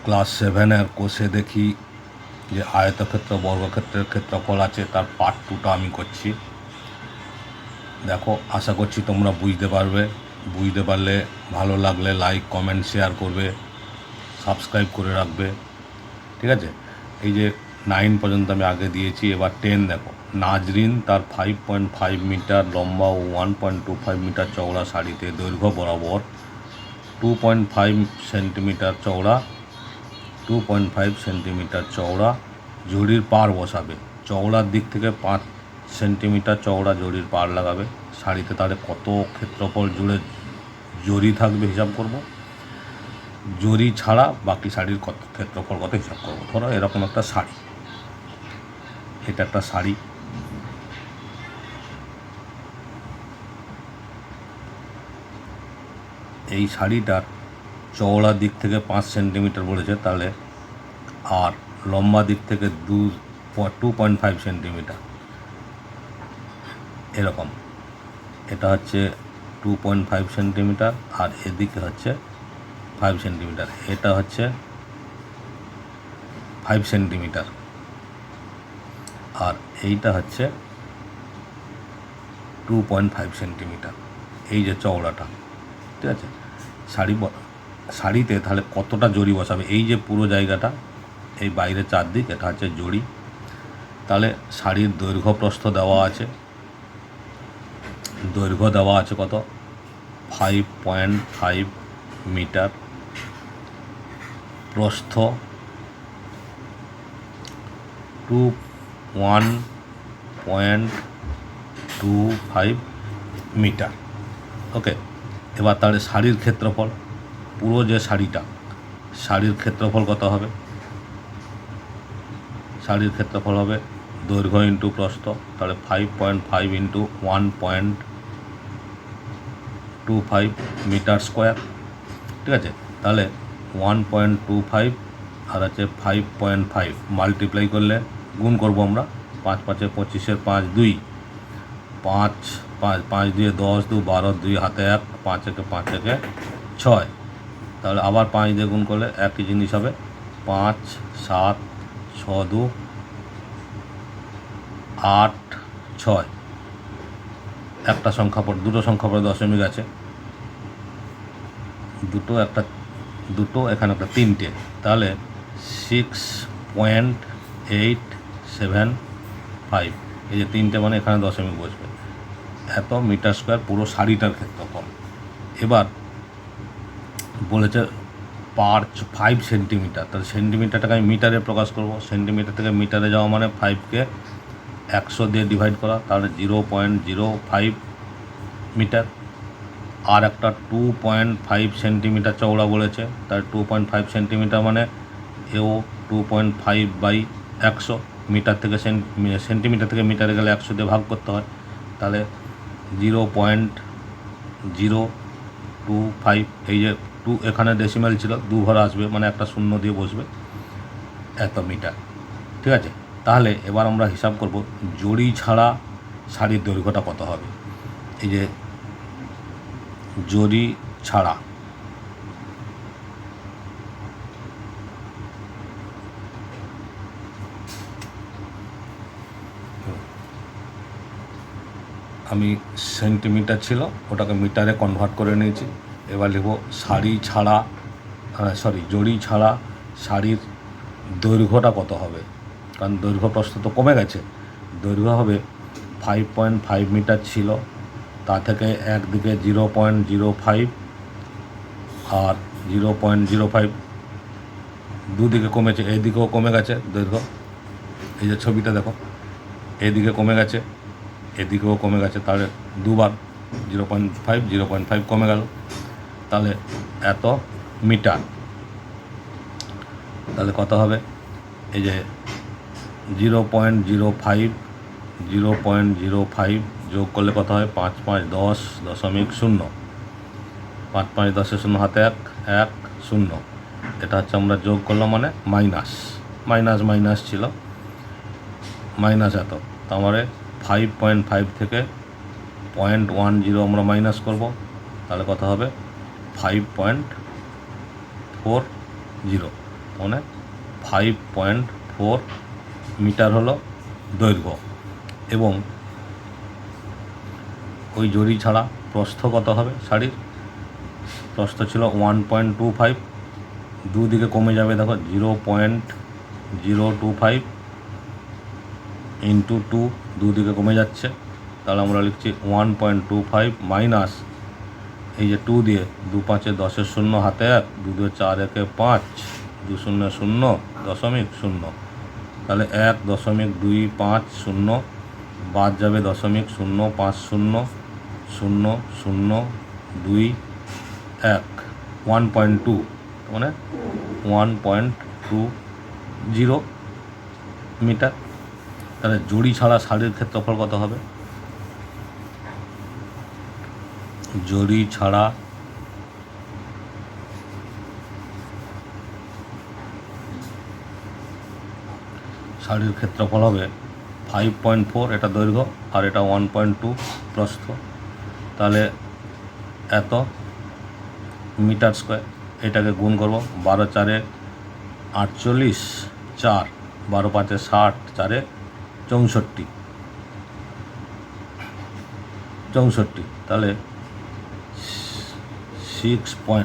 Class 7-এর কোষে দেখি যে আয়তক্ষেত্র বর্গক্ষেত্রের ক্ষেত্রফল আছে, তার পার্ট 2টা আমি করছি। দেখো, আশা করছি তোমরা বুঝতে পারবে। বুঝতে পারলে ভালো লাগলে লাইক কমেন্ট শেয়ার করবে, সাবস্ক্রাইব করে রাখবে, ঠিক আছে। এই যে 9 পর্যন্ত আমি আগে দিয়েছি, এবার 10 দেখো। নাজরিন তার 5.5 মিটার লম্বা ও 1.25 মিটার চওড়া শাড়িতে দৈর্ঘ্য বরাবর 2.5 সেন্টিমিটার চওড়া 2.5 সেন্টিমিটার চওড়া জরির পাড় বসাবে। চওড়ার দিক থেকে 5 সেন্টিমিটার চওড়া জরির পাড় লাগাবে। শাড়িতে তাহলে কত ক্ষেত্রফল জুড়ে জরি থাকবে হিসাব করব। জরি ছাড়া বাকি শাড়ির কত ক্ষেত্রফল কত হিসাব করবো। ধরো এরকম একটা শাড়ি, এটা একটা শাড়ি, এই শাড়িটার চওড়ার দিক থেকে 5 সেন্টিমিটার বলেছে, তাহলে আর লম্বা দিক থেকে 2.5 সেন্টিমিটার, এরকম। এটা হচ্ছে 2.5 সেন্টিমিটার আর এদিকে হচ্ছে 5 সেন্টিমিটার, এটা হচ্ছে 5 সেন্টিমিটার আর এইটা হচ্ছে 2.5 সেন্টিমিটার। এই যে চওড়াটা, ঠিক আছে। শাড়িতে তাহলে কতটা জরি বসাবে, এই যে পুরো জায়গাটা, এই বাইরে চারদিক, এটা হচ্ছে জরি। তাহলে শাড়ির দৈর্ঘ্য প্রস্থ দেওয়া আছে, দৈর্ঘ্য দেওয়া আছে কত, 5.5 মিটার, প্রস্থ 1.25 মিটার। ওকে, এবার তাহলে শাড়ির ক্ষেত্রফল, পুরো যে শাড়িটা, শাড়ির ক্ষেত্রফল কত হবে? শাড়ির ক্ষেত্রফল হবে দৈর্ঘ্য ইন্টু প্রস্থ, তাহলে 5.5 ইন্টু 1.25 মিটার স্কোয়ার, ঠিক আছে। তাহলে 1.25 আর আছে 5.5 মাল্টিপ্লাই করলে, গুণ করবো আমরা, 5 5 25, 5 2, 5 5 5 2 10, 2 12, 2 হাতে 1, 5 1 5 1 6, তাহলে আবার 5 দিয়ে গুণ করলে একই জিনিস হবে, 5 7 6 2 8 6, একটা সংখ্যা পর দুটো সংখ্যা পরে দশমিক আছে, দুটো এখানে একটা 3টে, তাহলে 6.875, এই যে 3টে মানে এখানে দশমিক বসবে, এত মিটার স্কোয়ার পুরো শাড়িটার ক্ষেত্রফল। এবার বলেছে পার 5 সেন্টিমিটার, তাহলে সেন্টিমিটারটাকে আমি মিটারে প্রকাশ করব। সেন্টিমিটার থেকে মিটারে যাওয়া মানে 5কে 100 দিয়ে ডিভাইড করা, তাহলে 0.05 মিটার। আর একটা 2.5 সেন্টিমিটার চওড়া বলেছে, তার 2.5 সেন্টিমিটার মানে এও 2.5/100, মিটার থেকে সেন্টিমিটার থেকে মিটারে গেলে 100 দিয়ে ভাগ করতে হয়, তাহলে 0.025, এই যে 2 এখানে ডেসিমাল ছিল, 2 ঘর আসবে মানে একটা শূন্য দিয়ে বসবে, এত মিটার, ঠিক আছে। তাহলে এবার আমরা হিসাব করব জরি ছাড়া শাড়ির দৈর্ঘ্যটা কত হবে। এই যে জরি ছাড়া, আমি সেন্টিমিটার ছিল ওটাকে মিটারে কনভার্ট করে নিয়েছি। এবার লিখব জরি ছাড়া শাড়ির দৈর্ঘ্যটা কত হবে, কারণ দৈর্ঘ্য প্রস্থ তো কমে গেছে। দৈর্ঘ্য হবে 5.5 মিটার ছিল, তা থেকে একদিকে 0.05 আর 0.05 দুদিকে কমেছে, এইদিকেও কমে গেছে দৈর্ঘ্য, এই যে ছবিটা দেখো, এদিকে কমে গেছে এদিকেও কমে গেছে, তাহলে দুবার 0.5 কমে গেল, তাহলে এত মিটার। তাহলে কত হবে, এই যে 0.05 যোগ করলে কত হয়, 5 5 10.0, 5 5 10 0 হাতে 1 1 0, এটা হচ্ছে আমরা যোগ করলাম মানে মাইনাস ছিল, মাইনাস এত, তাহলে 5.5 থেকে 0.10 আমরা মাইনাস করব, তাহলে কত হবে 5.40, মানে 5.4 মিটার হলো দৈর্ঘ্য। এবং ওই জড়ি ছাড়া প্রস্থ কত হবে? শাড়ির প্রস্থ ছিল 1.25, দুদিকে কমে যাবে, দেখো 0.025 ইন্টু 2, দুদিকে কমে যাচ্ছে। তাহলে আমরা লিখছি 1.25 মাইনাস এই যে 2 দিয়ে 2 5 10 শূন্য হাতে 1, 2 2 4 1 5, 2 0 0 দশমিক 0, তাহলে 1.250 বাদ যাবে 0.050 0 0 2 1, 1.2 মানে 1.20 মিটার। তাহলে জড়ি ছাড়া শাড়ির ক্ষেত্রফল কত হবে? জড়ি ছাড়া শাড়ির ক্ষেত্রফল হবে 5.4, এটা দৈর্ঘ্য, আর এটা 1.2 প্রস্থ। তাহলে এত মিটার স্কোয়ার। এটাকে গুণ করবো, 12 4 48, 4 12 5 60, 4 64, তাহলে 6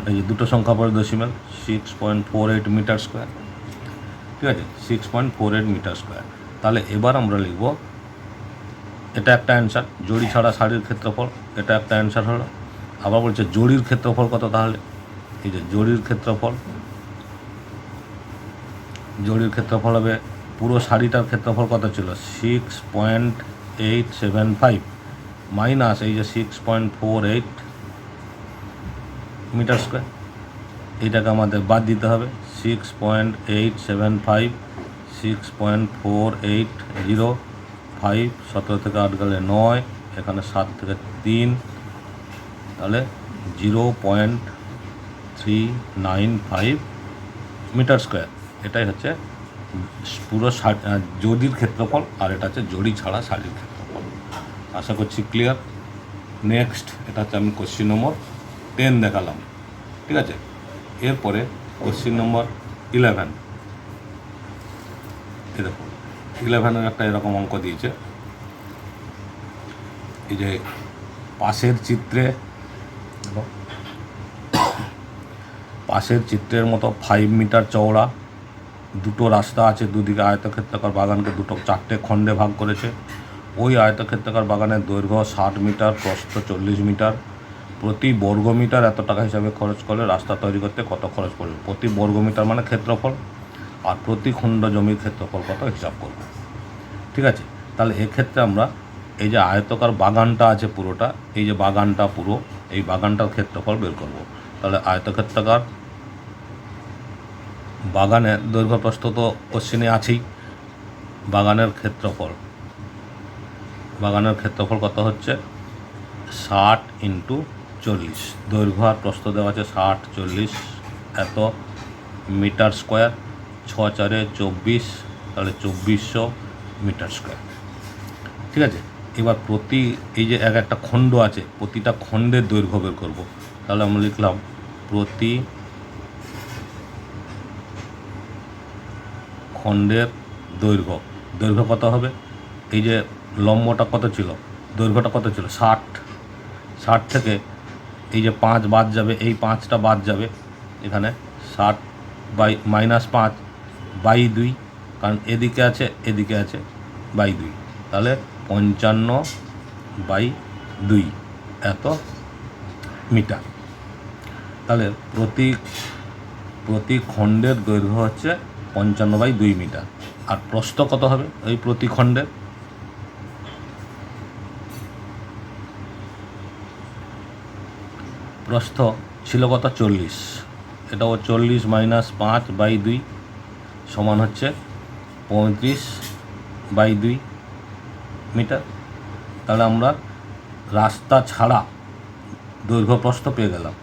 এই যে দুটো সংখ্যা পরে দশমিক, 6.48 মিটার স্কোয়ার। ঠিক আছে, 6.48 মিটার স্কোয়ার। তাহলে এবার আমরা লিখব, এটা একটা অ্যান্সার, জড়ি ছাড়া শাড়ির ক্ষেত্রফল, এটা একটা অ্যান্সার হলো। আবার বলছে জড়ির ক্ষেত্রফল কত? তাহলে এই যে জড়ির ক্ষেত্রফল হবে, পুরো শাড়িটার ক্ষেত্রফল কত ছিল? 6.875 মাইনাস এই যে 6.48 মিটার স্কোয়ার। এইটাকে আমাদের বাদ দিতে হবে। 6.875 6.4805, 17 থেকে 8 গেলে 9, এখানে 7 থেকে 3, তাহলে 0.395 মিটার স্কোয়ার। এটাই হচ্ছে পুরো জড়ির ক্ষেত্রফল, আর এটা হচ্ছে জড়ি ছাড়া শাড়ির ক্ষেত্রফল। আশা করছি ক্লিয়ার। নেক্সট, এটা হচ্ছে আমি কোশ্চিন নম্বর 10 দেখালাম। ঠিক আছে, এরপরে কোশ্চিন নম্বর 11। এই দেখো 11-এর একটা এরকম অঙ্ক দিয়েছে। এই যে পাশের চিত্রের মতো 5 মিটার চওড়া দুটো রাস্তা আছে, দুদিকে আয়তক্ষেত্রাকার বাগানকে 4টে খণ্ডে ভাগ করেছে। ওই আয়তক্ষেত্রাকার বাগানের দৈর্ঘ্য 60 মিটার, প্রস্থ 40 মিটার। প্রতি বর্গমিটার এত টাকা হিসাবে খরচ করলে রাস্তা তৈরি করতে কত খরচ পড়বে? প্রতি বর্গমিটার মানে ক্ষেত্রফল, আর প্রতি খণ্ড জমির ক্ষেত্রফল কত হিসাব করব। ঠিক আছে, তাহলে এক্ষেত্রে আমরা এই যে আয়তকার বাগানটা আছে পুরোটা, এই যে বাগানটা পুরো, এই বাগানটার ক্ষেত্রফল বের করব। তাহলে আয়তক্ষেত্রাকার বাগানের দৈর্ঘ্য প্রস্থ তো কোশ্চেনে আছেই। বাগানের ক্ষেত্রফল কত হচ্ছে? 60 ইন্টু 40, দৈর্ঘ্য আর প্রস্থ দেওয়া আছে 60 40, এত মিটার স্কোয়ার, 6 4 24, তাহলে 2400 মিটার স্কোয়ার। ঠিক আছে, এবার প্রতি এই যে একটা খণ্ড আছে, প্রতিটা খণ্ডের দৈর্ঘ্য বের করব। তাহলে আমরা লিখলাম প্রতি খণ্ডের দৈর্ঘ্য কত হবে? এই যে লম্বটা কত ছিল, দৈর্ঘ্যটা কত ছিল? 60 থেকে এই যে 5 বাদ যাবে, এই 5টা বাদ যাবে, এখানে 60 বাই -5 বাই 2, কারণ এদিকে আছে বাই 2, তাহলে 55 বাই 2 এত মিটার। তাহলে প্রতি খণ্ডের দৈর্ঘ্য হচ্ছে 55 বাই 2 মিটার। আর প্রস্থ কত হবে এই প্রতি খণ্ডের? প্রস্থ ছিল কত? 40, এটাও 40 - 5 বাই 2 সমান হচ্ছে 35 বাই 2 মিটার। তাহলে আমরা রাস্তা ছাড়া দৈর্ঘ্য প্রস্থ পেয়ে গেলাম।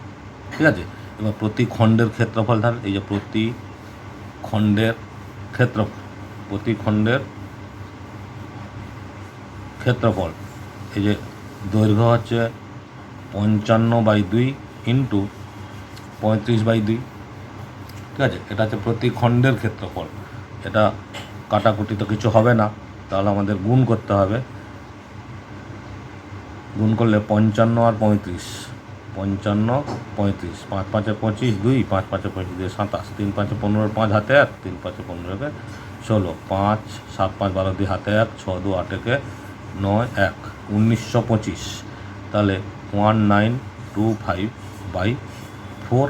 ঠিক আছে, এবার প্রতি খণ্ডের ক্ষেত্রফল, তাহলে এই যে প্রতি খণ্ডের ক্ষেত্রফল, এই যে দৈর্ঘ্য হচ্ছে 55 বাই 2 ইন্টু 35 বাই 2, ঠিক আছে, এটা হচ্ছে প্রতি খণ্ডের ক্ষেত্রফল। এটা কাটাকুটি তো কিছু হবে না, তাহলে আমাদের গুণ করতে হবে। গুণ করলে 55 আর 35, 55 35, 5 5 25, 2 5 5 25, 2 27, 3 5 15, 5 হাতে 1, 3 5 15 16, 5 7 5 12 2 হাতে 1, 6 2 8 9 1, 1925। তাহলে 1925/4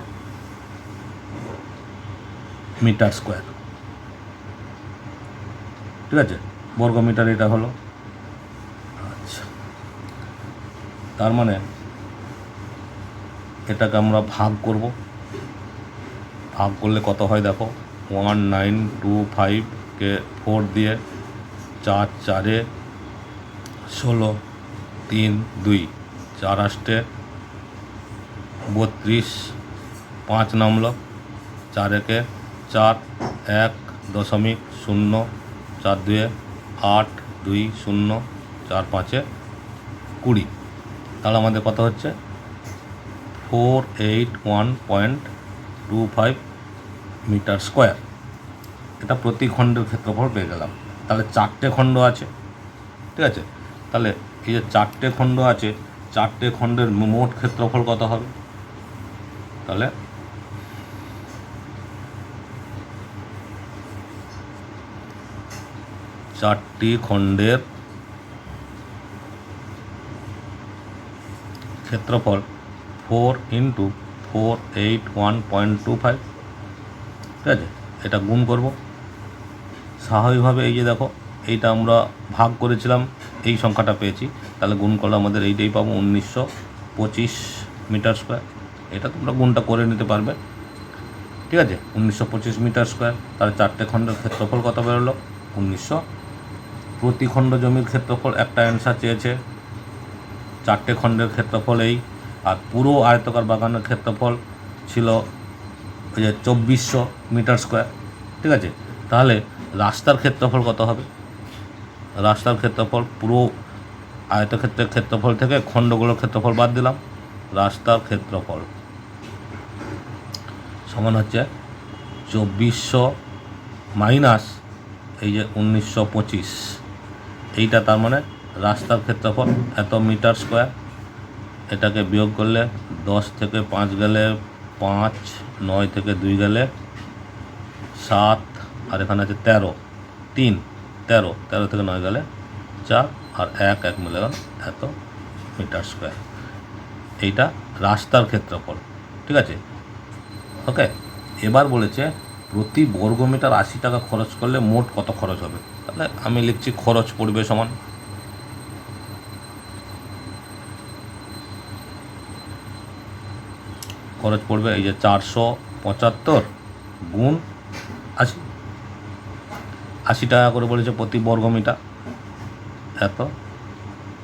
মিটার স্কোয়ার। ঠিক আছে, বর্গমিটার এটা হলো। আচ্ছা, তার মানে এটাকে আমরা ভাগ করব। ভাগ করলে কত হয় দেখো, 1925কে 4 দিয়ে, 4 4 16, 3 2, 4 8 32, 5 নামলো, 4 1 4, 1.0, 4 2 8, 2 0, 4 5 20। তাহলে আমাদের কত হচ্ছে 481.25 মিটার স্কোয়ার। এটা প্রতি খণ্ডের ক্ষেত্রফল পেয়ে গেলাম। তাহলে 4টে খণ্ড আছে। ঠিক আছে, তাহলে এই যে 4টে খণ্ড আছে, 4টে খণ্ডের মোট ক্ষেত্রফল কত হবে? তাহলে চারটি খণ্ডের ক্ষেত্রফল 4 × 481.25। ঠিক আছে, এটা গুণ করব। স্বাভাবিকভাবে এই যে দেখো, এইটা আমরা ভাগ করেছিলাম, এই সংখ্যাটা পেয়েছি, তাহলে গুণ করলে আমাদের এইটাই পাবো 1925 মিটার স্কোয়ার। এটা তোমরা গুণটা করে নিতে পারবে। ঠিক আছে, 1925 মিটার স্কোয়ার। তাহলে 4টে খণ্ডের ক্ষেত্রফল কত বেরোলো? 1900। প্রতি খণ্ড জমির ক্ষেত্রফল একটা অ্যান্সার চেয়েছে, 4টে খণ্ডের ক্ষেত্রফল এই। আর পুরো আয়তকার বাগানের ক্ষেত্রফল ছিল ওই যে 2400 মিটার স্কোয়ার। ঠিক আছে, তাহলে রাস্তার ক্ষেত্রফল কত হবে? রাস্তার ক্ষেত্রফল পুরো আয়তক্ষেত্রের ক্ষেত্রফল থেকে খণ্ডগুলোর ক্ষেত্রফল বাদ দিলাম। রাস্তার ক্ষেত্রফল সমান হচ্ছে 2400 মাইনাস এই যে 1925, এইটা তার মানে রাস্তার ক্ষেত্রফল এত মিটার স্কোয়ার। এটাকে বিয়োগ করলে 10 থেকে 5 গেলে 5, 9 থেকে 2 গেলে 7, আর এখানে আছে 13, 3 13, 13 থেকে 9 গেলে 4, আর 1 মিলে গেল এত মিটার স্কোয়ার। এইটা রাস্তার ক্ষেত্রফল। ঠিক আছে, ওকে। এবার বলেছে প্রতি বর্গমিটার 80 টাকা খরচ করলে মোট কত খরচ হবে? তাহলে আমি লিখছি খরচ পড়বে সমান খরচ পড়বে এই যে 475 গুণ 80, 80 টাকা করে বলেছে প্রতি বর্গমিটার, এত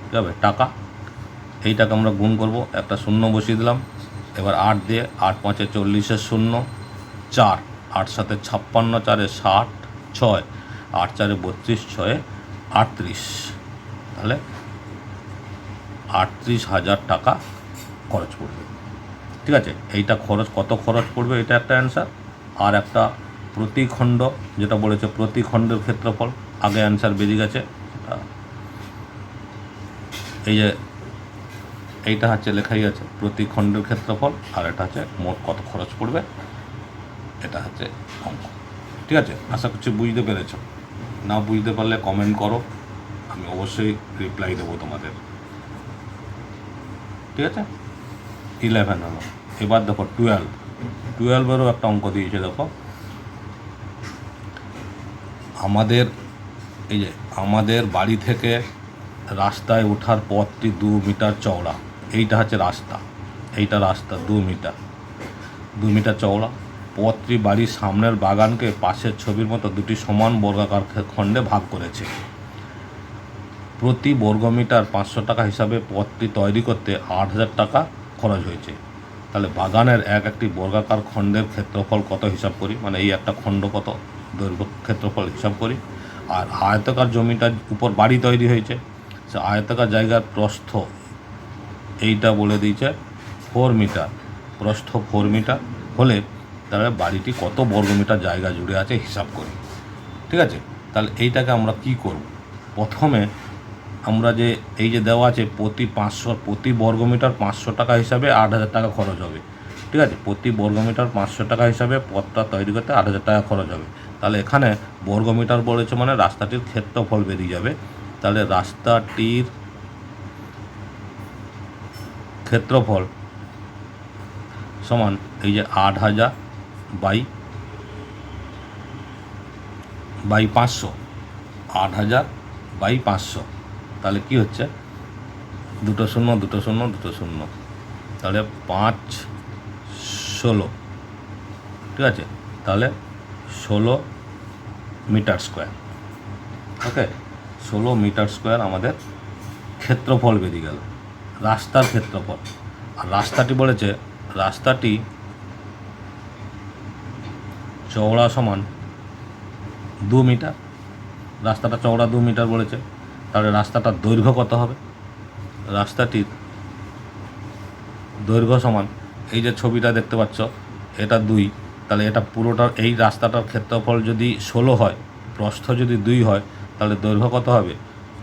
কী হবে টাকা। এইটাকে আমরা গুণ করব, একটা শূন্য বসিয়ে দিলাম। এবার 8 দিয়ে, 8 5 40, 0 4, 8 7 56, 4 60, 6 8 4 32, 6 38। তাহলে 38,000 টাকা খরচ পড়বে। ঠিক আছে, এইটা খরচ কত খরচ পড়বে এটা একটা অ্যান্সার। আর একটা প্রতি খণ্ড যেটা বলেছে প্রতি খণ্ডের ক্ষেত্রফল, আগে অ্যান্সার বেরিয়ে গেছে। এই যে এইটা হচ্ছে লেখাই আছে প্রতি খণ্ডের ক্ষেত্রফল, আর এটা হচ্ছে মোট কত খরচ পড়বে, এটা হচ্ছে অঙ্ক। ঠিক আছে, আশা করছি বুঝতে পেরেছ। না বুঝতে পারলে কমেন্ট করো, আমি অবশ্যই রিপ্লাই দেবো তোমাদের। ঠিক আছে, 11 হলো। এবার দেখো 12-এরও একটা অঙ্ক দিয়েছে। দেখো আমাদের বাড়ি থেকে রাস্তায় ওঠার পথটি 2 মিটার চওড়া। এইটা হচ্ছে রাস্তা, এইটা রাস্তা 2 মিটার চওড়া। পথটি বাড়ির সামনের বাগানকে পাশের ছবির মতো দুটি সমান বর্গাকার খণ্ডে ভাগ করেছে। প্রতি বর্গমিটার 500 টাকা হিসাবে পথটি তৈরি করতে 8,000 টাকা খরচ হয়েছে। তাহলে বাগানের একটি বর্গাকার খণ্ডের ক্ষেত্রফল কত হিসাব করি, মানে এই একটা খণ্ড কত দৈর্ঘ্য ক্ষেত্রফল হিসাব করি। আর আয়তাকার জমিটার উপর বাড়ি তৈরি হয়েছে, সে আয়তাকার জায়গার প্রস্থ এইটা বলে দিয়েছে 4 মিটার, প্রস্থ 4 মিটার হলে তাহলে বাড়িটি কত বর্গমিটার জায়গা জুড়ে আছে হিসাব করি। ঠিক আছে, তাহলে এইটাকে আমরা কি করব, প্রথমে আমরা যে এই যে দেওয়া আছে প্রতি বর্গমিটার 500 টাকা হিসাবে 8,000 টাকা খরচ হবে। ঠিক আছে, প্রতি বর্গমিটার 500 টাকা হিসাবে পথটা তৈরি করতে 8,000 টাকা খরচ হবে। তাহলে এখানে বর্গমিটার বলেছে মানে রাস্তাটির ক্ষেত্রফল বেরিয়ে যাবে। তাহলে রাস্তাটির ক্ষেত্রফল সমান এই যে 8,000 বাই 500, 8,000 বাই 500, তাহলে কি হচ্ছে 2 শূন্য 2 শূন্য 2 শূন্য, তাহলে 5 16, ঠিক আছে, তাহলে 16 মিটার স্কোয়ার। ওকে, 16 মিটার স্কোয়ার আমাদের ক্ষেত্রফল বেরিয়ে গেল, রাস্তার ক্ষেত্রফল। আর রাস্তাটি বলেছে রাস্তাটি চওড়া সমান 2 মিটার, রাস্তাটা চওড়া 2 মিটার বলেছে। তাহলে রাস্তাটার দৈর্ঘ্য কত হবে, রাস্তাটির দৈর্ঘ্য সমান এই যে ছবিটা দেখতে পাচ্ছ এটা 2, তাহলে এটা পুরোটার এই রাস্তাটার ক্ষেত্রফল যদি 16 হয়, প্রস্থ যদি 2 হয়, তাহলে দৈর্ঘ্য কত হবে,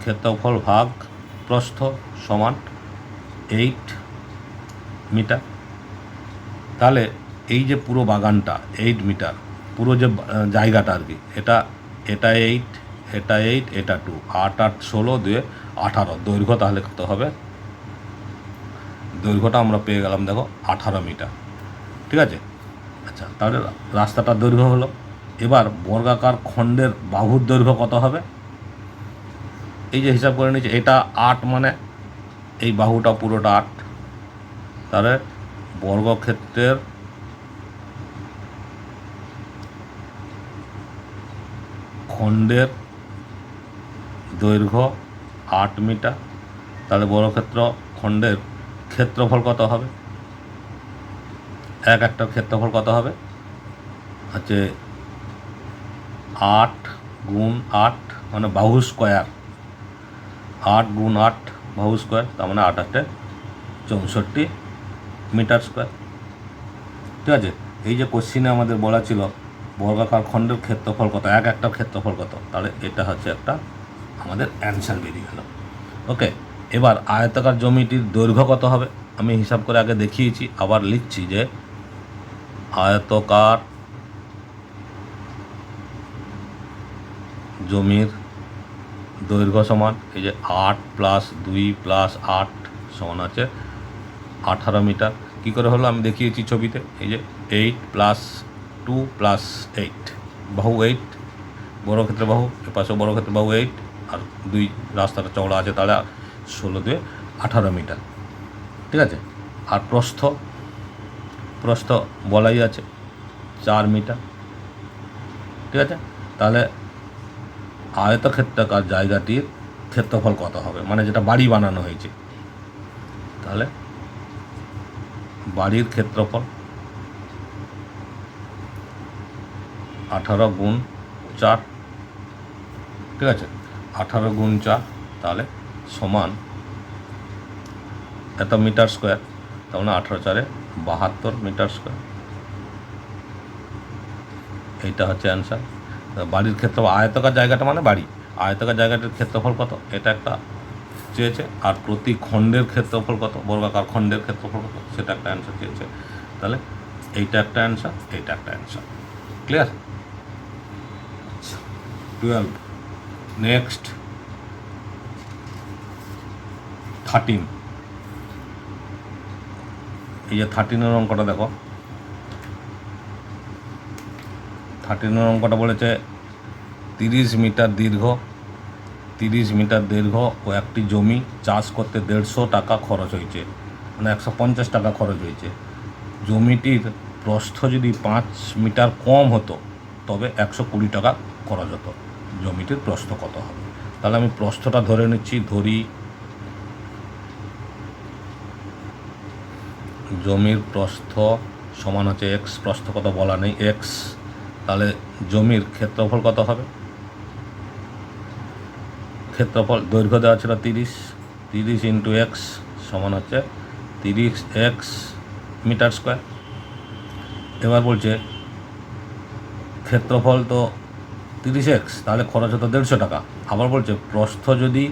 ক্ষেত্রফল ভাগ প্রস্থ সমান 8 মিটার। তাহলে এই যে পুরো বাগানটা 8 মিটার, পুরো যে জায়গাটা আর কি, এটা 8, এটা 8, এটা 2, 8 8 16 2 18, দৈর্ঘ্য তাহলে কত হবে, দৈর্ঘ্যটা আমরা পেয়ে গেলাম দেখো 18 মিটার। ঠিক আছে, আচ্ছা, তাহলে রাস্তাটার দৈর্ঘ্য হলো। এবার বর্গাকার খণ্ডের বাহুর দৈর্ঘ্য কত হবে, এই যে হিসাব করে নিচ্ছে এটা 8, মানে এই বাহুটা পুরোটা 8, তাহলে বর্গক্ষেত্রের খণ্ডের দৈর্ঘ্য 8 মিটার, তাহলে বর্গক্ষেত্র খণ্ডের ক্ষেত্রফল কত হবে, একটার ক্ষেত্রফল কত হবে, হচ্ছে 8 গুণ 8 মানে বাহু স্কোয়ার, 8 গুণ 8 বাহু স্কোয়ার, তার মানে 8 8 64 মিটার স্কোয়ার। ঠিক আছে, এই যে কোশ্চিনে আমাদের বলা ছিল বর্গাকার খণ্ডের ক্ষেত্রফল কত, একটার ক্ষেত্রফল কত, তাহলে এটা হচ্ছে একটা আমাদের অ্যান্সার বেরিয়ে গেল। ওকে, এবার আয়তাকার জমিটির দৈর্ঘ্য কত হবে, আমি হিসাব করে আগে দেখিয়েছি, আবার লিখছি যে আয়তকার জমির দৈর্ঘ্য সমান এই যে 8 + 2 + 8 সমান আছে 18 মিটার। কী করে হলো আমি দেখিয়েছি ছবিতে, এই যে 8 + 2 + 8, বাহু 8, বর্গক্ষেত্রের বাহু, এপাশে বর্গক্ষেত্রের বাহু 8, আর 2 রাস্তাটা চওড়া আছে, তাহলে 16 2 18 মিটার। ঠিক আছে, আর প্রস্থ বলাই আছে 4 মিটার। ঠিক আছে, তাহলে আয়তক্ষেত্রাকার জায়গাটির ক্ষেত্রফল কত হবে, মানে যেটা বাড়ি বানানো হয়েছে, তাহলে বাড়ির ক্ষেত্রফল 18 গুণ 4, ঠিক আছে, 18 গুণ 4, তাহলে সমান এত মিটার স্কোয়ার, তার মানে 18 4 72 মিটার স্কোয়ার। এইটা হচ্ছে অ্যান্সার। বাড়ির ক্ষেত্রফল, আয়তকার জায়গাটা মানে বাড়ি, আয়তকার জায়গাটার ক্ষেত্রফল কত এটা একটা চেয়েছে, আর প্রতি খণ্ডের ক্ষেত্রফল কত, বর্গাকার খণ্ডের ক্ষেত্রফল কত, সেটা একটা অ্যান্সার চেয়েছে। তাহলে এইটা একটা অ্যান্সার, এইটা একটা অ্যান্সার। ক্লিয়ার? 12, নেক্সট 13, এই যে 13 অঙ্কটা দেখো, 13 অঙ্কটা বলেছে 30 মিটার দীর্ঘ, 30 মিটার দৈর্ঘ্য ও একটি জমি চাষ করতে 150 টাকা খরচ হয়েছে, মানে 150 টাকা খরচ হয়েছে। জমিটির প্রস্থ যদি 5 মিটার কম হতো তবে 120 টাকা খরচ হতো। জমিটির প্রস্থ কত হবে, তাহলে আমি প্রস্থটা ধরে নিচ্ছি, ধরি জমির প্রস্থ সমান হচ্ছে x, প্রস্থ কত বলা নেই x, তাহলে জমির ক্ষেত্রফল কত হবে, ক্ষেত্রফল দৈর্ঘ্য দেওয়া ছিল 30 × x সমান হচ্ছে 30x মিটার স্কোয়ার। এবার বলছে ক্ষেত্রফল তো 30x, তাহলে খরচ হতো 150 টাকা। আবার বলছে প্রস্থ যদি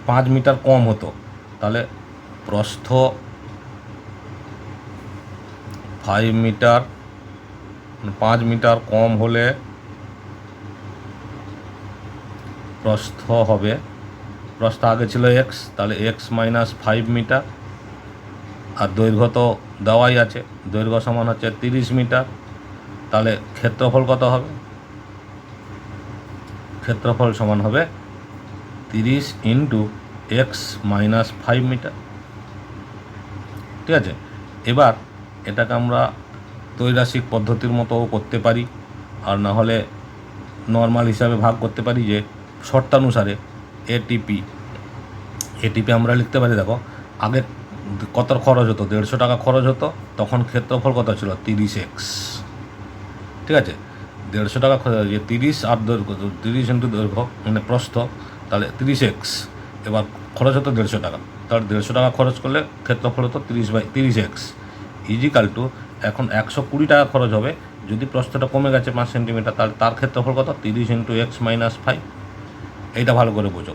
5 মিটার কম হতো, তাহলে প্রস্থ 5 মিটার কম হলে প্রস্থ হবে, প্রস্থ আগে ছিল x, তাহলে x - 5 মিটার, আর দৈর্ঘ্য তো দেওয়াই আছে, দৈর্ঘ্য সমান হচ্ছে 30 মিটার। তাহলে ক্ষেত্রফল কত হবে? ক্ষেত্রফল সমান হবে 30 × x - 5 মিটার। ঠিক আছে, এবার এটাকে আমরা ত্রৈরাশিক পদ্ধতির মতোও করতে পারি, আর না হলে নর্মাল হিসাবে ভাগ করতে পারি, যে শর্তানুসারে এটিপি আমরা লিখতে পারি। দেখো, আগে কত খরচ হতো? 150 টাকা খরচ হতো, তখন ক্ষেত্রফল কত ছিল? 30x। ঠিক আছে, 150 টাকা খরচ, 30 আর দৈর্ঘ্য, 30 × দৈর্ঘ্য মানে প্রস্থ, তাহলে 30x। এবার খরচ হতো 150 টাকা, তাহলে 150 টাকা খরচ করলে ক্ষেত্রফল হতো 30/30x ইজিক্যাল টু, এখন 120 টাকা খরচ হবে যদি প্রস্থটা কমে গেছে 5 সেন্টিমিটার, তাহলে তার ক্ষেত্রফল কত? 30 × x - 5। এইটা ভালো করে বোঝো।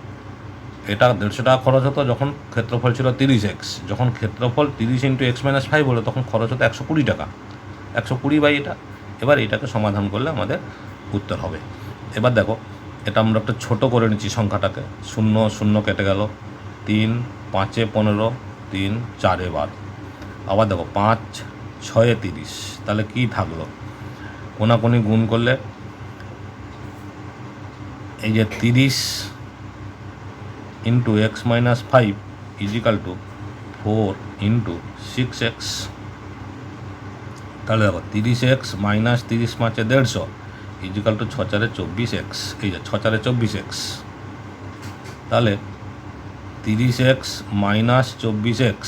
এটা 150 টাকা খরচ হতো যখন ক্ষেত্রফল ছিল 30x, যখন ক্ষেত্রফল 30 × x - 5 হলো তখন খরচ হতো 120 টাকা, 120 এটা। এবার এটাকে সমাধান করলে আমাদের উত্তর হবে। এবার দেখো, এটা আমরা একটা ছোট করে নিচ্ছি সংখ্যাটাকে, 0 0 কেটে গেল, 3 5 15, 3 4 12। আবার দেখো 5 6 30, তাহলে কি থাকলো? কোনাকুনি গুণ করলে এই যে 30 × x - 5 ইজিক্যাল টু 4 × 6x। তাহলে দেখো 30x - 30 × 5 = 150 ইজিক্যাল টু 6 4 24x। এই যে 6 4 24x, তাহলে 30x - 24x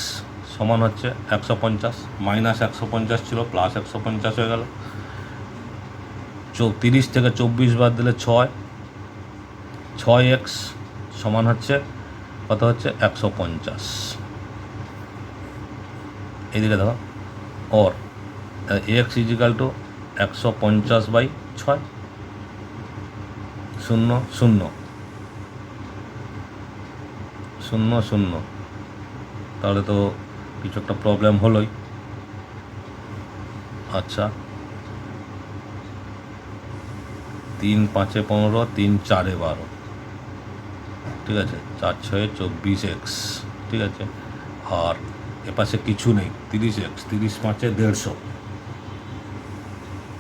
সমান হচ্ছে 150, -150 ছিল +150 হয়ে গেল। 30 থেকে 24 বাদ দিলে 6x সমান হচ্ছে কত? হচ্ছে 150। এইদিকে দেখো, ওর x ইজিক্যাল টু 150/6, 0 0 0 0, তাহলে তো কিছু একটা প্রবলেম হলোই। আচ্ছা, 3 5 15, 3 4 12, ঠিক আছে, 4 6 24x। ঠিক আছে, আর এপাশে কিছু নেই, 30x, 30 5 150,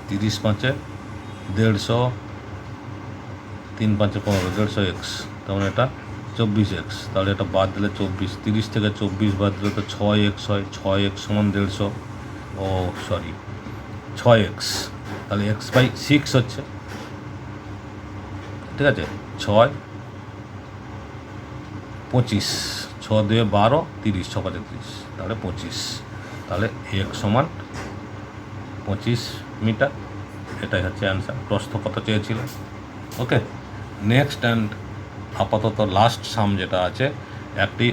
30 5 150, 3 5 15, 150x, তখন এটা 24x। তাহলে এটা বাদ দিলে 24, 30 থেকে 24 বাদ দিলে তো 6x হয়, 6x সমান 150, ও সরি 6x, তাহলে x/6 হচ্ছে। ঠিক আছে, 6 25, 6 2 12, 30, 6 5 30, তাহলে 25, তাহলে x সমান 25 মিটার। এটাই হচ্ছে অ্যান্সার। প্রস্থ কত চেয়েছিল? ওকে, নেক্সট অ্যান্ড আপাতত লাস্ট সাম যেটা আছে, একটি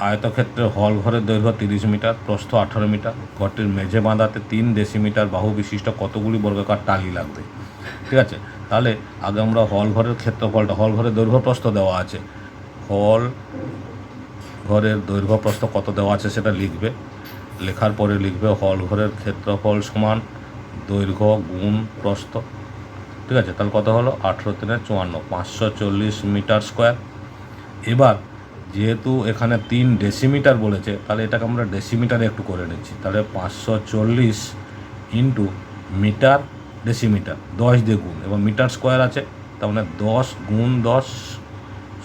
আয়তক্ষেত্রের হল ঘরের দৈর্ঘ্য 30 মিটার, প্রস্থ 18 মিটার, ঘরটির মেঝে বাঁধাতে 3 ডেসিমিটার বাহু বিশিষ্ট কতগুলি বর্গাকার টালি লাগবে? ঠিক আছে, তাহলে আগে আমরা হল ঘরের ক্ষেত্রফলটা, হল ঘরের দৈর্ঘ্য প্রস্থ দেওয়া আছে, হল ঘরের দৈর্ঘ্য প্রস্থ কত দেওয়া আছে সেটা লিখবে। লেখার পরে লিখবে হল ঘরের ক্ষেত্রফল সমান দৈর্ঘ্য গুণ প্রস্থ। ঠিক আছে, তাহলে কত হলো? 18 × 3 = 54, 540 মিটার স্কোয়ার। এবার যেহেতু এখানে 3 ডেসিমিটার বলেছে, তাহলে এটাকে আমরা ডেসিমিটারে একটু করে নিচ্ছি। তাহলে 540 × মিটার ডেসিমিটার 10 দিয়ে গুণ, এবং মিটার স্কোয়ার আছে, তার মানে 10 × 10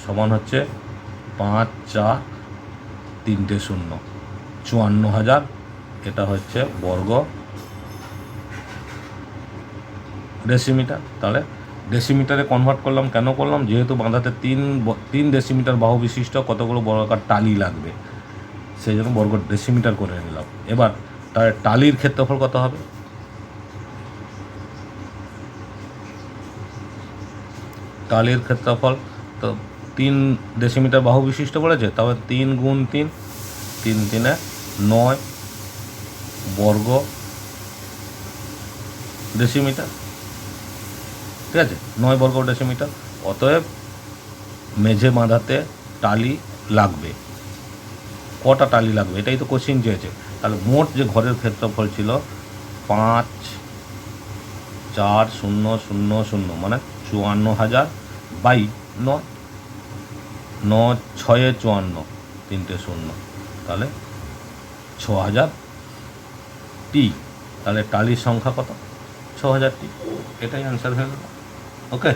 সমান হচ্ছে 5 4 3 0, 54,000। এটা হচ্ছে বর্গ ডেসিমিটার। তাহলে ডেসিমিটারে কনভার্ট করলাম, কেন করলাম? যেহেতু বাঁধাতে 3 ডেসিমিটার বাহু বিশিষ্ট কতগুলো বর্গাকার টালি লাগবে, সেই জন্য বর্গ ডেসিমিটার করে নিলাম। এবার তাহলে টালির ক্ষেত্রফল কত হবে? টালির ক্ষেত্রফল তো 3 ডেসিমিটার বাহু বিশিষ্ট বলেছে, তবে 3 × 3, 3 3 9 বর্গ ডেসিমিটার, ঠিক আছে, 9 বর্গ ডেসিমিটার। অতএব মেঝে বাঁধাতে টালি লাগবে, কটা টালি লাগবে এটাই তো কোশ্চিন চেয়েছে। তাহলে মোট যে ঘরের ক্ষেত্রফল ছিল 5,4,0,0,0 মানে 54,000 বাই 9, 9 6 54, 3টে 0, তাহলে 6,000 টি। তাহলে টালির সংখ্যা কত? 6,000টি। এটাই অ্যান্সার হয়ে গেল। ওকে।